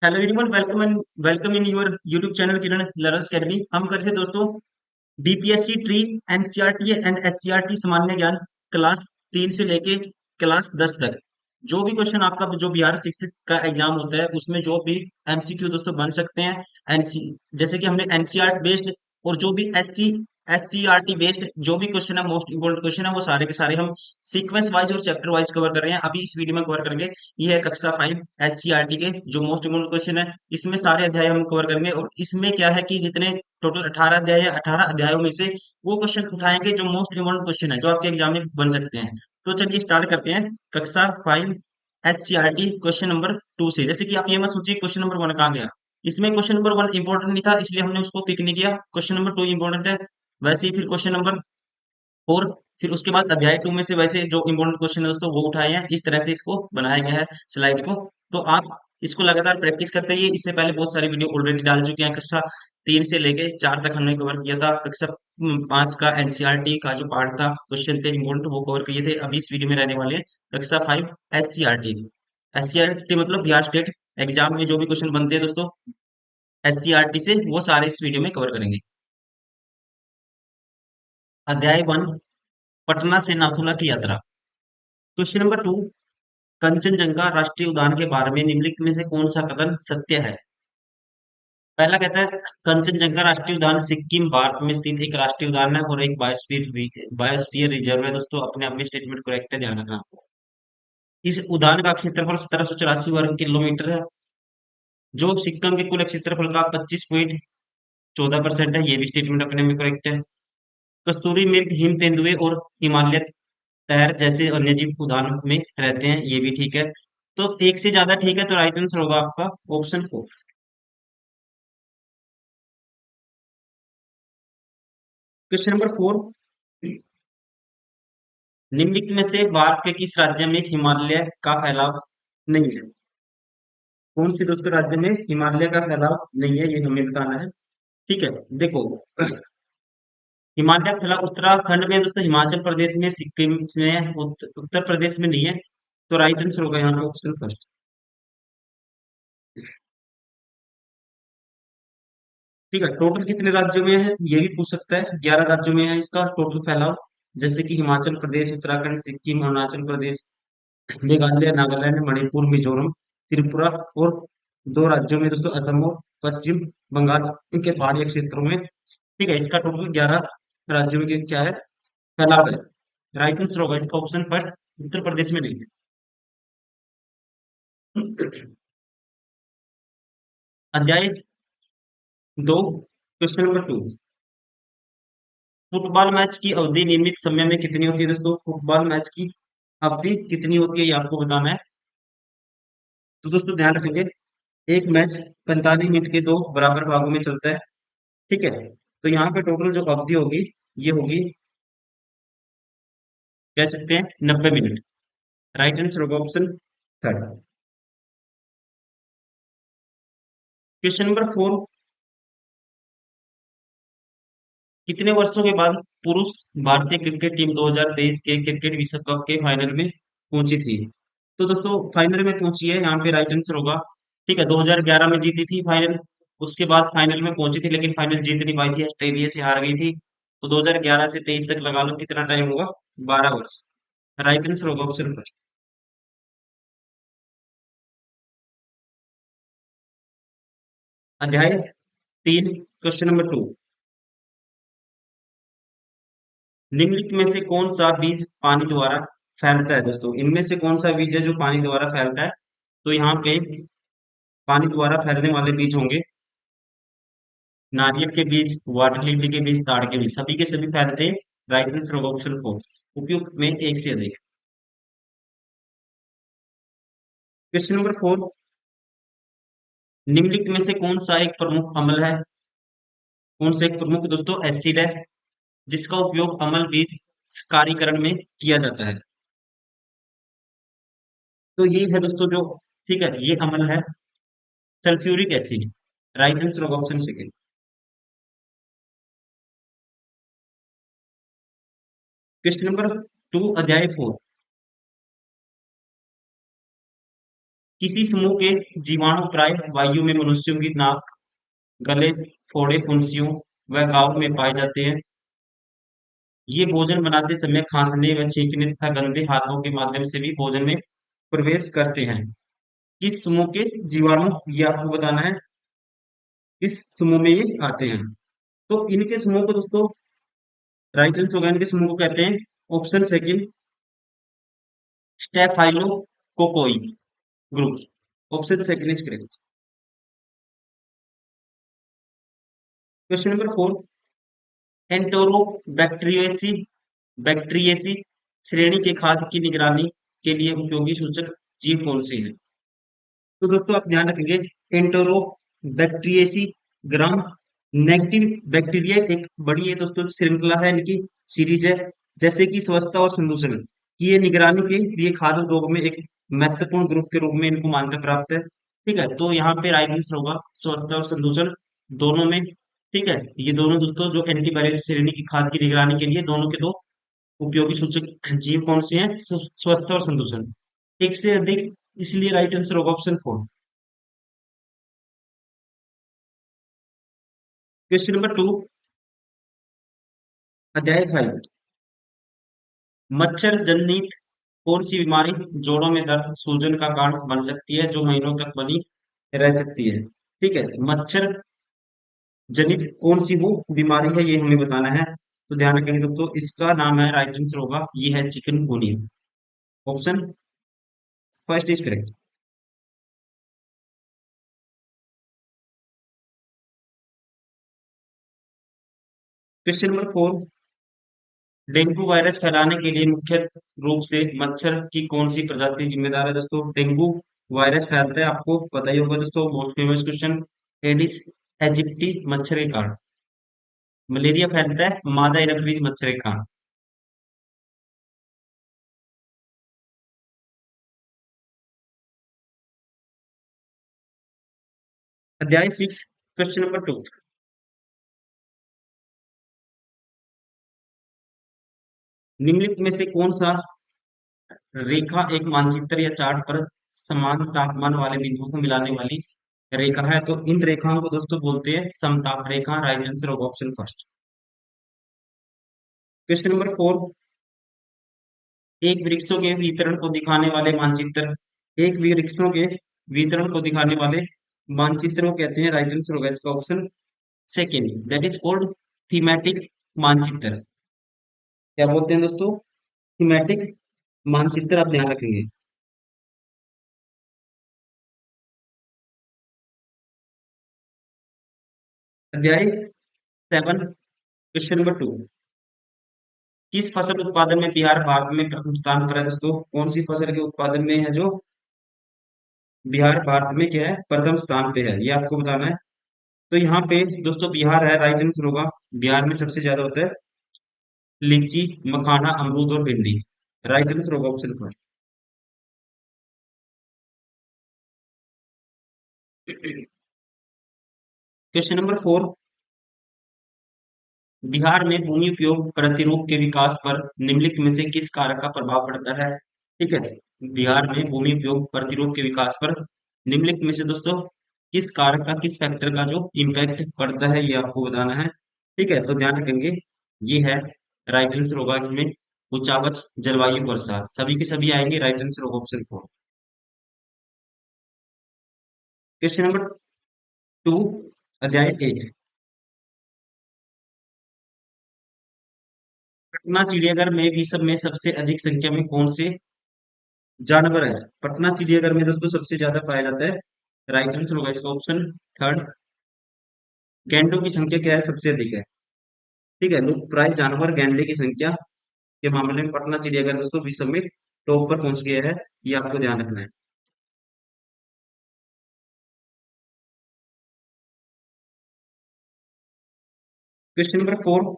Hello everyone, welcome in your YouTube channel Kiran learners academy. हम करते हैं दोस्तों BPSC tree, NCERT and SCERT सामान्य ज्ञान क्लास 3 से लेके क्लास 10 तक। जो भी क्वेश्चन आपका जो बिहार शिक्षक का एग्जाम होता है उसमें जो भी एमसीक्यू दोस्तों बन सकते हैं। एनसी जैसे कि हमने एनसीईआरटी बेस्ड और जो भी एससीईआरटी बेस्ड जो भी क्वेश्चन है, मोस्ट इंपोर्टेंट क्वेश्चन है, वो सारे के सारे हम सीक्वेंस वाइज और चैप्टर वाइज कवर कर रहे हैं। अभी इस वीडियो में कवर करेंगे ये है कक्षा 5 एससीईआरटी के जो मोस्ट इंपोर्टेंट क्वेश्चन है। इसमें सारे अध्याय हम कवर करेंगे और इसमें क्या है कि जितने टोटल 18 अध्याय है, 18 अध्यायों में से वो क्वेश्चन उठाएंगे जो मोस्ट इंपोर्टेंट क्वेश्चन है, जो आपके एग्जाम में बन सकते हैं। तो चलिए स्टार्ट करते हैं कक्षा 5 एचसीईआरटी क्वेश्चन नंबर 2 से। जैसे कि आप ये मत सोचिए क्वेश्चन नंबर 1 कहाँ गया। इसमें क्वेश्चन नंबर 1 इंपॉर्टेंट नहीं था, इसलिए हमने उसको पिक नहीं किया। क्वेश्चन नंबर 2 इंपॉर्टेंट है। वैसे ही फिर क्वेश्चन नंबर 4, फिर उसके बाद अध्याय 2 में से वैसे जो इंपॉर्टेंट क्वेश्चन है दोस्तों वो उठाए हैं। इस तरह से इसको बनाया गया है स्लाइड को। तो आप इसको लगातार प्रैक्टिस करते रहिए। इससे पहले बहुत सारी वीडियो ऑलरेडी डाल चुके हैं। कक्षा 3 से लेके 4 तक हमने कवर किया था। कक्षा 5 का एनसीईआरटी का जो पार्ट था, क्वेश्चन थे इंपॉर्टेंट, वो कवर किए थे। अभी इस वीडियो में रहने वाले हैं कक्षा 5 एससीईआरटी। एससीईआरटी मतलब बिहार स्टेट एग्जाम में जो भी क्वेश्चन बनते हैं दोस्तों एससीईआरटी से, वो सारे इस वीडियो में कवर करेंगे। अध्याय 1, पटना से नाथुला की यात्रा। क्वेश्चन नंबर 2, कंचनजंगा राष्ट्रीय उद्यान के बारे में निम्नलिखित में से कौन सा कथन सत्य है। पहला कहता है कंचनजंगा राष्ट्रीय उद्यान सिक्किम भारत में स्थित एक राष्ट्रीय उद्यान है और एक बायोस्फीयर रिजर्व है। दोस्तों अपने अपने स्टेटमेंट करेक्ट है, ध्यान रखना। इस उद्यान का क्षेत्रफल 1784 वर्ग किलोमीटर है, जो सिक्किम के कुल क्षेत्रफल का 25.14% है। ये भी स्टेटमेंट अपने में करेक्ट है। कस्तूरी मृग हिम तेंदुए और हिमालय तैर जैसे वन्य जीव उद्यान में रहते हैं, ये भी ठीक है। तो एक से ज्यादा ठीक है, तो राइट आंसर होगा आपका ऑप्शन 4। क्वेश्चन नंबर 4, निम्नलिखित में से भारत के किस राज्य में हिमालय का फैलाव नहीं है। कौन सी दोस्तों राज्य में हिमालय का फैलाव नहीं है, ये हमें बताना है। ठीक है, देखो हिमालय का फैलाव उत्तराखंड में दोस्तों, हिमाचल प्रदेश में, सिक्किम में है, उत्तर प्रदेश में नहीं है। तो राइट आंसर होगा यहाँ पे ऑप्शन फर्स्ट। ठीक है, टोटल कितने राज्यों में है ये भी पूछ सकता है। 11 राज्यों में है इसका टोटल फैलाव। जैसे कि हिमाचल प्रदेश, उत्तराखंड, सिक्किम, अरुणाचल प्रदेश, मेघालय, नागालैंड, मणिपुर, मिजोरम, त्रिपुरा और 2 राज्यों में दोस्तों असम और पश्चिम बंगाल के पहाड़ी क्षेत्रों में। ठीक है, इसका टोटल 11 राज्यों में क्या है, फैलाव है। राइट आंसर होगा इसका ऑप्शन फर्स्ट, उत्तर प्रदेश में नहीं है। अध्याय 2, क्वेश्चन नंबर 2, फुटबॉल मैच की अवधि नियमित समय में कितनी होती है। दोस्तों फुटबॉल मैच की अवधि कितनी होती है ये आपको बताना है। तो दोस्तों ध्यान रखेंगे, एक मैच 45 मिनट के 2 बराबर भागों में चलता है। ठीक है, तो यहाँ पे टोटल जो अवधि होगी ये होगी, कह सकते हैं 90 मिनट। राइट आंसर होगा ऑप्शन थर्ड। क्वेश्चन नंबर 4, कितने वर्षों के बाद पुरुष भारतीय क्रिकेट टीम 2023 के क्रिकेट विश्व कप के फाइनल में पहुंची थी। तो दोस्तों फाइनल में पहुंची है, यहाँ पे राइट आंसर होगा। ठीक है, 2011 में जीती थी फाइनल। उसके बाद फाइनल में पहुंची थी लेकिन फाइनल जीत नहीं पाई थी, ऑस्ट्रेलिया से हार गई थी। तो 2011 से 23 तक लगा लो कितना टाइम होगा, 12 वर्ष। राइट आंसर होगा ऑप्शन फर्स्ट। अध्याय 3, क्वेश्चन नंबर 2, निम्नलिखित में से कौन सा बीज पानी द्वारा फैलता है। दोस्तों इनमें से कौन सा बीज है जो पानी द्वारा फैलता है। तो यहाँ पे पानी द्वारा फैलने वाले बीज होंगे नारियल के बीज, वाटर लिली के बीज, ताड़ के बीज, सभी के सभी फैलते हैं। राइट आंसर होगा ऑप्शन 4, उपयुक्त में एक से अधिक। क्वेश्चन नंबर 4, निम्नलिखित में से कौन सा एक प्रमुख अम्ल है, कौन सा एक प्रमुख दोस्तों एसिड है जिसका उपयोग अम्ल बीज स्कारीकरण में किया जाता है। तो ये है दोस्तों जो, ठीक है, ये अम्ल है सल्फ्यूरिक एसिड। राइट आंसर होगा ऑप्शन सेकंड। क्वेश्चन नंबर 2, अध्याय 4, किसी समूह के जीवाणु प्राय वायु में मनुष्यों की नाक, गले, फोड़े, फुंसियों व घाव में पाए जाते हैं। ये भोजन बनाते समय खांसने व छींकने तथा गंदे हाथों के माध्यम से भी भोजन में प्रवेश करते हैं। किस समूह के जीवाणु, ये आपको बताना है, किस समूह में ये आते हैं। तो इनके समूह को दोस्तों, राइट आंसर होगा, इनके समूह को कहते हैं, option second, staphylococci group. Option second is correct. Question number 4, enterobacteriaceae bacteriaceae श्रेणी के खाद्य की निगरानी के लिए उपयोगी सूचक जीव कौन से हैं। तो दोस्तों आप ध्यान रखेंगे, एंटोरोबैक्टीरियेसी ग्राम नेगेटिव बैक्टीरिया एक बड़ी है दोस्तों, श्रृंखला है, इनकी सीरीज है, जैसे कि स्वच्छता और संदूषण की ये निगरानी के लिए खाद्य उद्योग में एक महत्वपूर्ण ग्रुप के रूप में इनको मान्यता प्राप्त है। ठीक है, तो यहाँ पे राइट आंसर होगा स्वच्छता और संदूषण दोनों में। ठीक है, ये दोनों दोस्तों जो एंटीवायरस श्रेणी की खाद्य की निगरानी के लिए दोनों के दो उपयोगी सूचक जीव कौन से हैं, स्वच्छता और संदूषण, एक से अधिक, इसलिए राइट आंसर होगा ऑप्शन 4। क्वेश्चन नंबर 2, अध्याय 5, मच्छर जनित कौन सी बीमारी जोड़ों में दर्द, सूजन का कारण बन सकती है, जो महीनों तक बनी रह सकती है। ठीक है, मच्छर जनित कौन सी वो बीमारी है, ये हमें बताना है। तो ध्यान रखेंगे दोस्तों, इसका नाम है, राइट आंसर होगा, ये है chikungunya. Option first is correct. Question number 4, dengue virus फैलाने के लिए मुख्य रूप से मच्छर की कौन सी प्रजाति जिम्मेदार है। दोस्तों डेंगू वायरस फैलता है, आपको पता ही होगा दोस्तों, most famous question, Aedes aegypti मच्छर के कारण। मलेरिया फैलता है मादा एनोफिलीज मच्छर के कारण। अध्याय 6, क्वेश्चन नंबर 2, निम्नलिखित में से कौन सा रेखा एक मानचित्र या चार्ट पर समान तापमान वाले बिंदुओं को मिलाने वाली रेखा है। तो इन रेखाओं को दोस्तों बोलते हैं समताप रेखा, राइट आंसर होगा ऑप्शन फर्स्ट। क्वेश्चन नंबर 4, एक वृक्षों के वितरण को दिखाने वाले मानचित्र, एक वृक्षों के वितरण को दिखाने वाले मानचित्र को कहते हैं, राइट आंसर होगा इसका option second, that is called thematic मानचित्र। क्या बोलते हैं दोस्तों, थीमेटिक मानचित्र, आप ध्यान रखेंगे। अध्याय 7, क्वेश्चन नंबर 2, किस फसल उत्पादन में बिहार भारत में प्रथम स्थान पर है। दोस्तों कौन सी फसल के उत्पादन में है जो बिहार भारत में क्या है, प्रथम स्थान पे है, ये आपको बताना है। तो यहाँ पे दोस्तों बिहार है, राइट आंसर होगा, बिहार में सबसे ज्यादा होता है लीची, मखाना, अमरूद और भिंडी, राइट आंसर होगा option first. Question number 4, Bihar में भूमि उपयोग प्रतिरूप के विकास पर निम्नलिखित में से किस कारक का प्रभाव पड़ता है। ठीक है, बिहार में भूमि उपयोग प्रतिरूप के विकास पर निम्नलिखित में से दोस्तों किस कारक का, किस फैक्टर का जो इम्पैक्ट पड़ता है, ये आपको बताना है। ठीक है, तो ध्यान रखेंगे, ये है, राइट आंसर होगा इसमें उच्चावच जलवायु वर्षा, सभी के सभी आएंगे, राइट आंसर होगा ऑप्शन 4। क्वेश्चन नंबर 2, अध्याय 8, पटना चिड़ियाघर में विश्व में सबसे अधिक संख्या में कौन से जानवर है। पटना चिड़ियाघर में दोस्तों सबसे ज्यादा पाया जाता है, राइट आंसर होगा इसका ऑप्शन थर्ड, गैंडों की संख्या क्या है, सबसे अधिक है। ठीक है, लुप्त प्राय जानवर गैंडे की संख्या के मामले में पटना चिड़ियाघर दोस्तों विश्व में टॉप पर पहुंच गया है, ये आपको ध्यान रखना है। क्वेश्चन नंबर 4,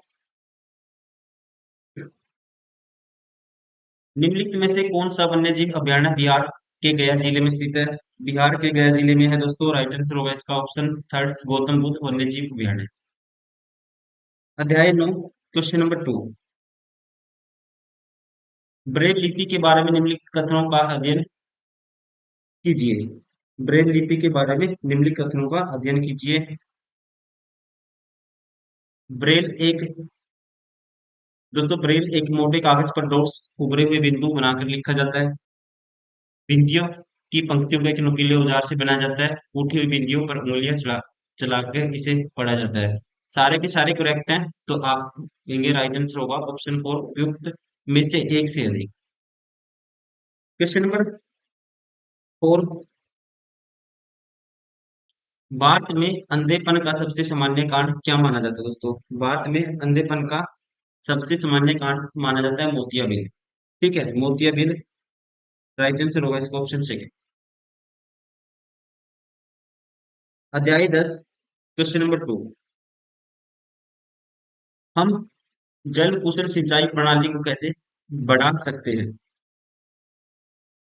निम्नलिखित में से कौन सा वन्य जीव अभयारण्य बिहार के गया जिले में स्थित है। बिहार के गया जिले में है दोस्तों, राइट आंसर होगा इसका ऑप्शन थर्ड, गौतम बुद्ध वन्य जीव अभयारण्य। अध्याय 9, क्वेश्चन नंबर 2, ब्रेल लिपि के बारे में निम्नलिखित कथनों का अध्ययन कीजिए। ब्रेल लिपि के बारे में निम्नलिखित कथनों का अध्ययन कीजिए। ब्रेल एक दोस्तों ब्रेल एक मोटे कागज पर डॉट्स उभरे हुए बिंदु बनाकर लिखा जाता है। बिंदियों की पंक्तियों को एक नुकीले औजार से बनाया जाता है। उठी हुई बिंदियों पर उंगलियां चलाकर इसे पढ़ा जाता है। सारे के सारे करेक्ट हैं, तो आप देंगे राइट आंसर होगा ऑप्शन फोर, उपयुक्त में से एक से अधिक। क्वेश्चन नंबर फोर, भारत में अंधेपन का सबसे सामान्य कारण क्या माना जाता है दोस्तों? भारत में अंधेपन का सबसे सामान्य कारण माना जाता है मोतियाबिंद। ठीक है, मोतियाबिंद राइट आंसर होगा इसका ऑप्शन सेकंड। अध्याय 10, क्वेश्चन नंबर टू, हम जल कुशल सिंचाई प्रणाली को कैसे बढ़ा सकते हैं?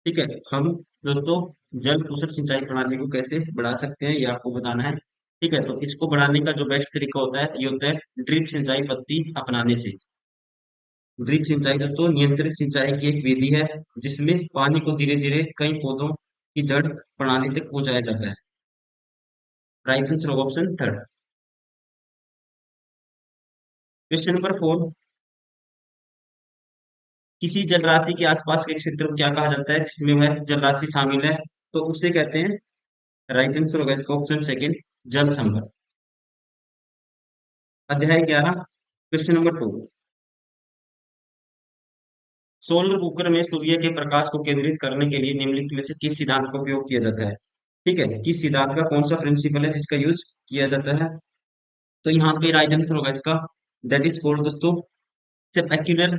ठीक है, हम दोस्तों जल कुशल सिंचाई प्रणाली को कैसे बढ़ा सकते हैं ये आपको बताना है। ठीक है, तो इसको बढ़ाने का जो बेस्ट तरीका होता है ये होता है ड्रिप सिंचाई पद्धति अपनाने से। ड्रिप सिंचाई दोस्तों नियंत्रित सिंचाई की एक विधि है जिसमें पानी को धीरे धीरे कई पौधों की जड़ प्रणाली तक पहुंचाया जाता है। राइट आंसर होगा option third. Question number four, किसी जलराशि के आसपास के क्षेत्र को क्या कहा जाता है जिसमें वह जलराशि शामिल है? तो उसे कहते हैं, राइट आंसर होगा इसका ऑप्शन सेकंड, जल संभर। अध्याय 11, question number two, solar cooker में सूर्य के प्रकाश को केंद्रित करने के लिए निम्नलिखित में से किस सिद्धांत का उपयोग किया जाता है? ठीक है, किस सिद्धांत का कौन सा प्रिंसिपल है जिसका यूज किया जाता है? तो यहाँ पे राइट आंसर होगा इसका, दैट इज कॉल्ड दोस्तों स्पेक्युलर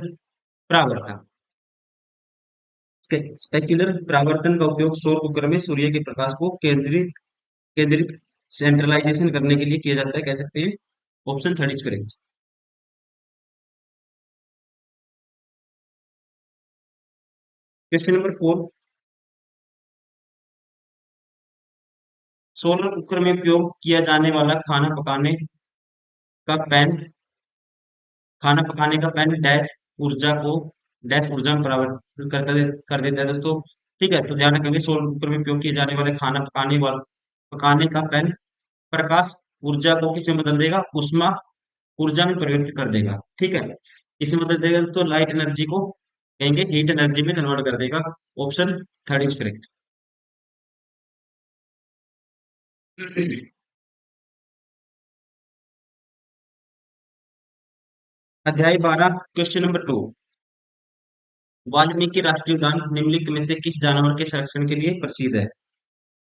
परावर्तन। स्पेक्युलर परावर्तन का उपयोग सौर कुकर में सूर्य के प्रकाश को केंद्रित केंद्रित सेंट्रलाइजेशन करने के लिए किया जाता है, कह सकते हैं। Option third is correct. Question number four, solar cooker में उपयोग किया जाने वाला का पैन खाना पकाने का पैन डैश ऊर्जा में परावर्तित कर देता है दोस्तों। ठीक है, तो ध्यान रखेंगे सोलर कुकर में उपयोग किए जाने वाले पकाने का पैन प्रकाश ऊर्जा को किसमें बदल देगा? उष्मा ऊर्जा में परिवर्तित कर देगा। ठीक है, किसमें बदल देगा दोस्तों? लाइट एनर्जी को कहेंगे हीट एनर्जी में कन्वर्ट कर देगा। Option third is correct. अध्याय 12, क्वेश्चन नंबर टू, वाल्मीकि राष्ट्रीय उद्यान निम्नलिखित में से किस जानवर के संरक्षण के लिए प्रसिद्ध है?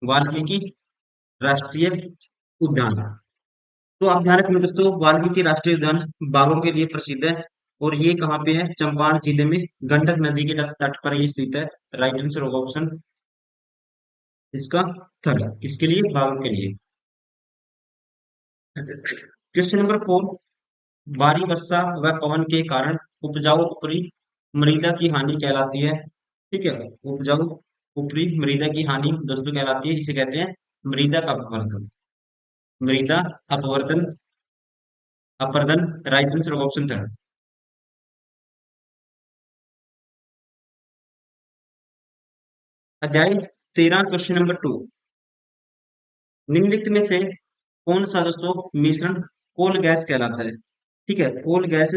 वाल्मीकि राष्ट्रीय उद्यान, तो आप ध्यान रखें दोस्तों वाल्मीकि राष्ट्रीय उद्यान बाघों के लिए प्रसिद्ध है। और ये कहाँ पे है? चंपारण जिले में गंडक नदी के तट तट पर ये स्थित है। राइट आंसर होगा ऑप्शन इसका थर्ड, किसके लिए? बाघों के लिए। क्वेश्चन नंबर फोर, भारी वर्षा व पवन के कारण उपजाऊ ऊपरी मृदा की हानि कहलाती है। ठीक है, उपजाऊ ऊपरी मृदा की हानि दोस्तों कहलाती है, जिसे कहते हैं मृदा का अपवर्तन। मृदा अपवर्तन अपर्दन। राइट आंसर होगा ऑप्शन थर्ड। अध्याय 13, क्वेश्चन नंबर टू, निम्नलिखित में से कौन सा दोस्तों मिश्रण कोल गैस कहलाता है? ठीक है, कोल गैस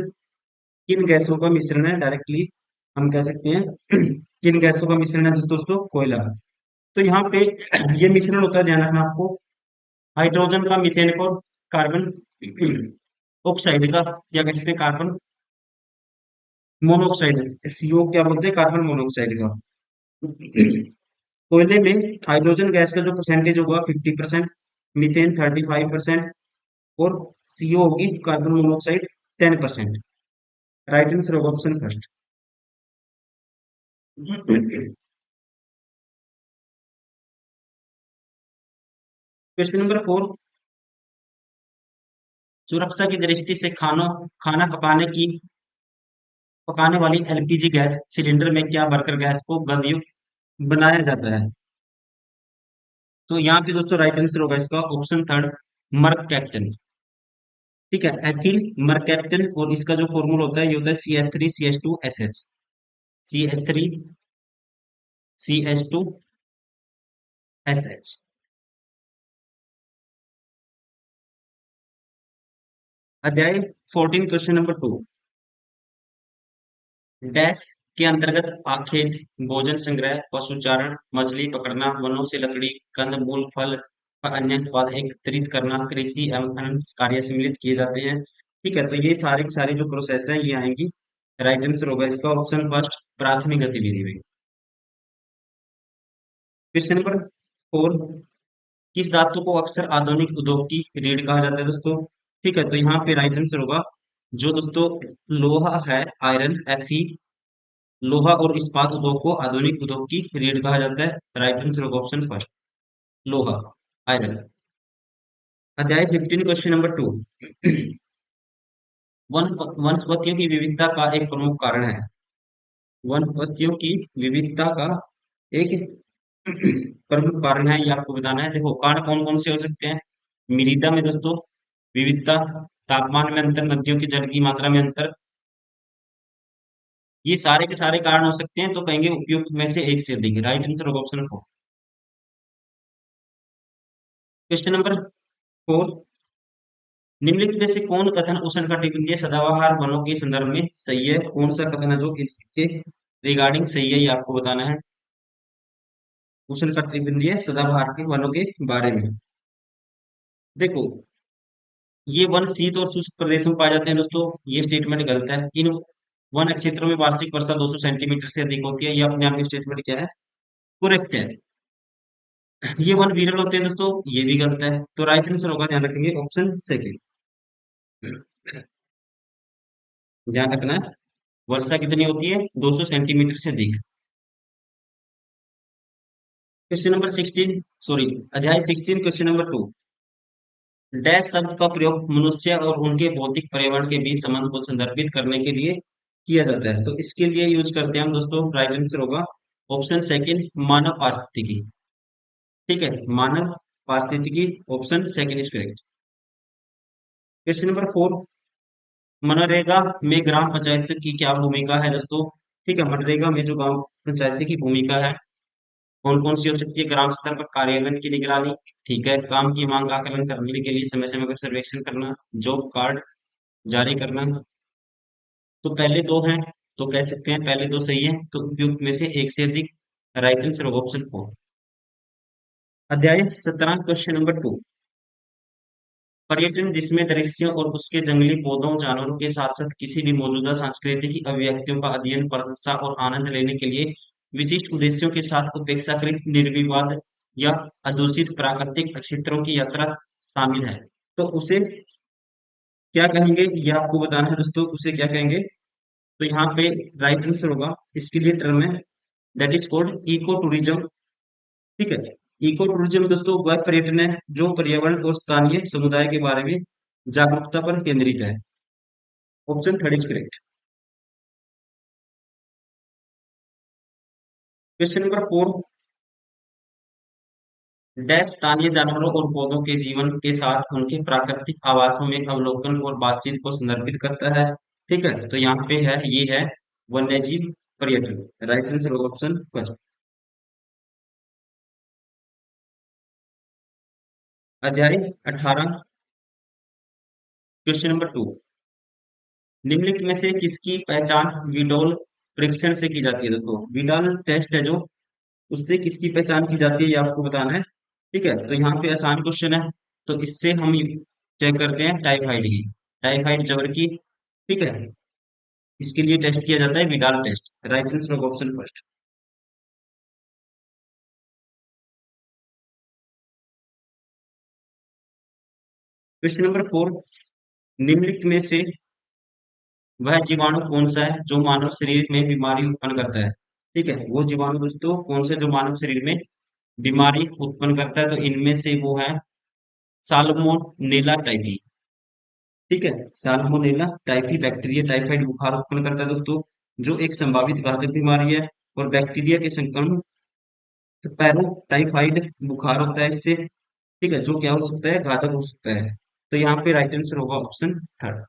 किन गैसों का मिश्रण है? डायरेक्टली हम कह सकते हैं किन गैसों का मिश्रण है दोस्तों? कोयला। तो यहाँ पे ये मिश्रण होता है, ध्यान रखना आपको, हाइड्रोजन का, मीथेन का, कार्बन ऑक्साइड का, या कह सकते हैं कार्बन मोनोऑक्साइड। सीओ क्या बोलते हैं? कार्बन मोनोऑक्साइड का। कोयले में हाइड्रोजन गैस का जो परसेंटेज होगा 50%, मीथेन 35% और सीओ होगी कार्बन मोनोऑक्साइड 10%। राइट आंसर होगा option first. Question number four, सुरक्षा की दृष्टि से खाना पकाने वाली एलपीजी गैस सिलेंडर में क्या बर्नर गैस को गंधयुक्त बनाया जाता है? तो यहाँ पे दोस्तों राइट आंसर होगा इसका ऑप्शन थर्ड, मर्क कैप्टन। ठीक है, एथिल मर्क कैप्टन, और इसका जो फॉर्मूला होता है ये होता है CH3CH2SH। CH3CH2 S H. अध्याय 14 क्वेश्चन नंबर 2। डैश के अंतर्गत आखेट, भोजन संग्रह, पशुचारण, मछली पकड़ना, वनों से लकड़ी, कंद मूल, फल व अन्य उत्पाद एकत्रित करना, कृषि एवं खनन कार्य सम्मिलित किए जाते हैं। ठीक है, तो ये सारी की सारी जो प्रोसेस है ये आएंगी। राइट आंसर होगा इसका ऑप्शन फर्स्ट, प्राथमिक गतिविधि में। Question number 4। किस धातु को अक्सर आधुनिक उद्योग की रीढ़ कहा जाता है दोस्तों? ठीक है, तो यहाँ पे राइट आंसर होगा जो दोस्तों लोहा है, आयरन, Fe। लोहा और इस्पात उद्योग को आधुनिक उद्योग की रीढ़ कहा जाता है। राइट आंसर होगा ऑप्शन फर्स्ट, लोहा, आयरन। अध्याय 15 क्वेश्चन नंबर 2। वन वनस्पतियों की विविधता का एक प्रमुख कारण है। वनस्पतियों की विविधता का एक प्रमुख कारण है, ये आपको बताना है। देखो कारण कौन कौन से हो सकते हैं? मृदा में दोस्तों विविधता, तापमान में अंतर, नदियों के जल की मात्रा में अंतर, ये सारे के सारे कारण हो सकते हैं। तो कहेंगे उपयुक्त में से एक से अधिक। राइट आंसर होगा ऑप्शन 4। Question number 4। निम्नलिखित में से कौन कथन उष्णकटिबंधीय सदाबहार वनों के संदर्भ में सही है? कौन सा कथन है जो इसके रिगार्डिंग सही है, ये आपको बताना है। उष्णकटिबंधीय सदाबहार के वनों के बारे में देखो, ये वन शीत और शुष्क प्रदेश में पाए जाते हैं दोस्तों। ये स्टेटमेंट गलत है। इन वन क्षेत्रों में वार्षिक वर्षा 200 सेंटीमीटर से अधिक होती है, ये अपने आप में स्टेटमेंट क्या है? करेक्ट है। ये वन विरल होते हैं दोस्तों, ये भी गलत है। तो राइट आंसर होगा, ध्यान रखेंगे, ऑप्शन सेकंड। ध्यान रखना है, वर्षा कितनी होती है? 200 सेंटीमीटर से अधिक। क्वेश्चन नंबर 16, सॉरी, अध्याय 16 क्वेश्चन नंबर 2। डैश शब्द का प्रयोग मनुष्य और उनके भौतिक पर्यावरण के बीच संबंध को संदर्भित करने के लिए किया जाता है। तो इसके लिए यूज करते हैं हम दोस्तों, राइट आंसर होगा ऑप्शन सेकंड, मानव पारिस्थितिकी। ठीक है, मानव पारिस्थितिकी, option second is correct. Question number 4। MNREGA में ग्राम पंचायत की क्या भूमिका है दोस्तों? ठीक है, मनरेगा में जो ग्राम पंचायत की भूमिका है कौन कौन सी हो सकती है? ग्राम स्तर पर कार्यान्वयन की निगरानी, ठीक है, काम की मांग आकलन करने के लिए समय समय पर सर्वेक्षण करना, जॉब कार्ड जारी करना। तो पहले दो हैं, तो कह सकते हैं पहले दो सही है, तो उपयुक्त में से एक से अधिक। राइट आंसर होगा ऑप्शन 4। अध्याय 17 क्वेश्चन नंबर 2। पर्यटन जिसमें दृश्यों और उसके जंगली पौधों जानवरों के साथ साथ किसी भी मौजूदा सांस्कृतिक अभिव्यक्तियों का अध्ययन, प्रशंसा और आनंद लेने के लिए विशिष्ट उद्देश्यों के साथ अपेक्षाकृत निर्विवाद या अदूषित प्राकृतिक क्षेत्रों की यात्रा शामिल है। तो उसे क्या कहेंगे, ये आपको बताना है दोस्तों, उसे क्या कहेंगे? तो यहाँ पे राइट आंसर होगा, इसके लिए टर्म है that is called ecotourism. ठीक है, इको टूरिज्म दोस्तों वह पर्यटन है जो पर्यावरण और स्थानीय समुदाय के बारे में जागरूकता पर केंद्रित है। Option third is correct. Question number 4। Dash स्थानीय जानवरों और पौधों के जीवन के साथ उनके प्राकृतिक आवासों में अवलोकन और बातचीत को संदर्भित करता है। ठीक है, तो यहाँ पे है, ये है वन्यजीव पर्यटन। राइट आंसर होगा ऑप्शन फर्स्ट। अध्याय 18 क्वेश्चन नंबर 2। निम्नलिखित में से किसकी पहचान विडोल परीक्षण से की जाती है दोस्तों? विडोल टेस्ट है जो, उससे किसकी पहचान की जाती है, ये आपको बताना है। ठीक है, तो यहाँ पे आसान क्वेश्चन है, तो इससे हम चेक करते हैं टाइफाइड की, टाइफाइड ज्वर की। ठीक है, इसके लिए टेस्ट किया जाता है Widal test. Right answer of option first. Question number 4। निम्नलिखित में से वह जीवाणु कौन सा है जो मानव शरीर में बीमारी उत्पन्न करता है? ठीक है, वो जीवाणु दोस्तों कौन सा जो मानव शरीर में बीमारी उत्पन्न करता है? तो इनमें से वो है साल्मोनेला टाइफी। ठीक है, साल्मोनेला टाइफी बैक्टीरिया टाइफाइड बुखार उत्पन्न करता है दोस्तों, जो एक संभावित घातक बीमारी है। और बैक्टीरिया के संक्रमण स्पैरो टाइफाइड बुखार होता है इससे। ठीक है, जो क्या हो सकता है? घातक हो सकता है। तो यहाँ पे राइट आंसर होगा ऑप्शन थर्ड।